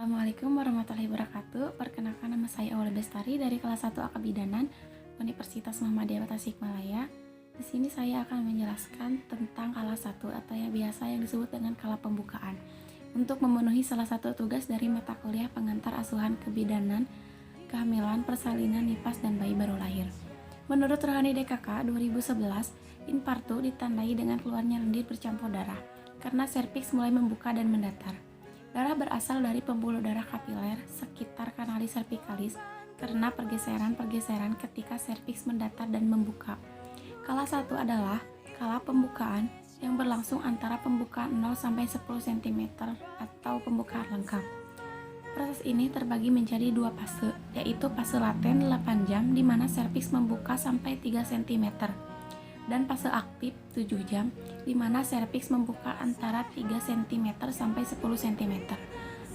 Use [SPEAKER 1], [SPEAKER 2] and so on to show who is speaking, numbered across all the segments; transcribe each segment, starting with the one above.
[SPEAKER 1] Assalamualaikum warahmatullahi wabarakatuh. Perkenalkan, nama saya Aula Bestari dari kelas 1 AK Bidanan Universitas Muhammadiyah Tasikmalaya. Di sini saya akan menjelaskan tentang kala 1 atau yang biasa yang disebut dengan kala pembukaan untuk memenuhi salah satu tugas dari mata kuliah pengantar asuhan kebidanan, kehamilan, persalinan, nifas, dan bayi baru lahir. Menurut Rohani DKK 2011, infartu ditandai dengan keluarnya lendir bercampur darah karena serviks mulai membuka dan mendatar. Darah berasal dari pembuluh darah kapiler sekitar kanalis cervicalis karena pergeseran-pergeseran ketika serviks mendatar dan membuka. Kala 1 adalah kala pembukaan yang berlangsung antara pembukaan 0 sampai 10 cm atau pembukaan lengkap. Proses ini terbagi menjadi dua fase, yaitu fase laten 8 jam di mana serviks membuka sampai 3 cm dan fase aktif 7 jam di mana serviks membuka antara 3 cm sampai 10 cm.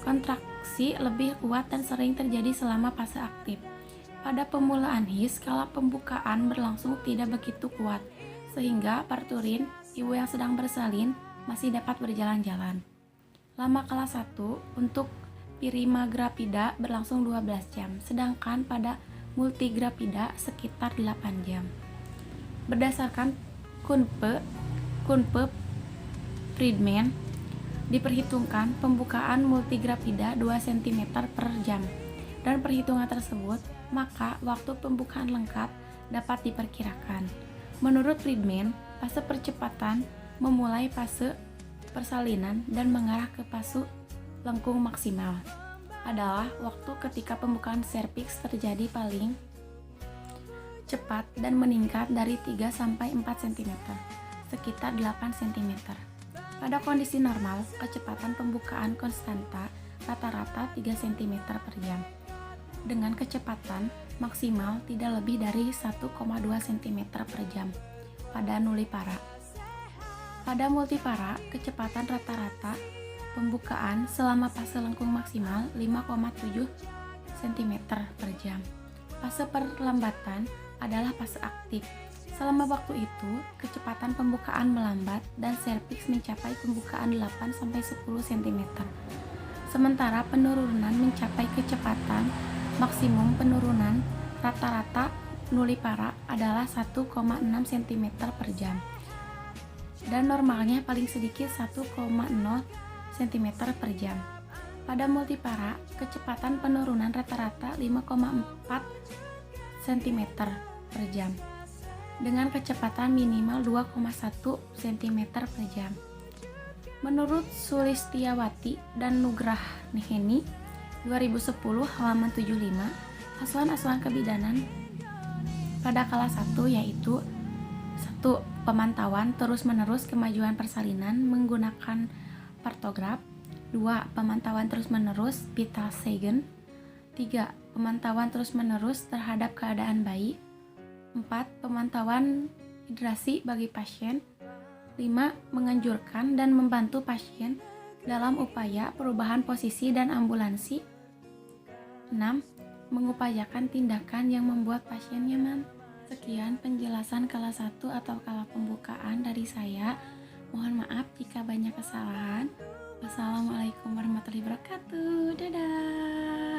[SPEAKER 1] Kontraksi lebih kuat dan sering terjadi selama fase aktif. Pada pemulaan HIS, kala pembukaan berlangsung tidak begitu kuat, sehingga parturin, ibu yang sedang bersalin, masih dapat berjalan-jalan. Lama kala 1 untuk prima-grapida berlangsung 12 jam, sedangkan pada multigrapida sekitar 8 jam. Berdasarkan Kunpe Friedman, diperhitungkan pembukaan multigrapida 2 cm per jam. Dan perhitungan tersebut, maka waktu pembukaan lengkap dapat diperkirakan. Menurut Friedman, fase percepatan memulai fase persalinan dan mengarah ke fase lengkung maksimal adalah waktu ketika pembukaan serviks terjadi paling cepat dan meningkat dari 3 sampai 4 cm, sekitar 8 cm. Pada kondisi normal, kecepatan pembukaan konstanta rata-rata 3 cm per jam, dengan kecepatan maksimal tidak lebih dari 1,2 cm per jam pada nullipara. Pada multipara, kecepatan rata-rata pembukaan selama fase lengkung maksimal 5,7 cm per jam. Fase perlambatan adalah fase aktif. Selama waktu itu, kecepatan pembukaan melambat dan serviks mencapai pembukaan 8-10 cm. Sementara penurunan mencapai kecepatan maksimum penurunan rata-rata nullipara adalah 1,6 cm per jam. Dan normalnya paling sedikit 1,0 cm per jam. Pada multipara, kecepatan penurunan rata-rata 5,4 cm per jam dengan kecepatan minimal 2,1 cm per jam. Menurut Sulistiawati dan Nugrahneni 2010 halaman 75, asuhan-asuhan kebidanan pada kala 1 yaitu 1. Pemantauan terus-menerus kemajuan persalinan menggunakan partograf. 2. Pemantauan terus-menerus vital sign. 3. Pemantauan terus-menerus terhadap keadaan bayi. 4. Pemantauan hidrasi bagi pasien. 5. Menganjurkan dan membantu pasien dalam upaya perubahan posisi dan ambulansi. 6. Mengupayakan tindakan yang membuat pasien nyaman. Sekian penjelasan kala 1 atau kala pembukaan dari saya. Mohon maaf jika banyak kesalahan. Wassalamualaikum warahmatullahi wabarakatuh. Dadah.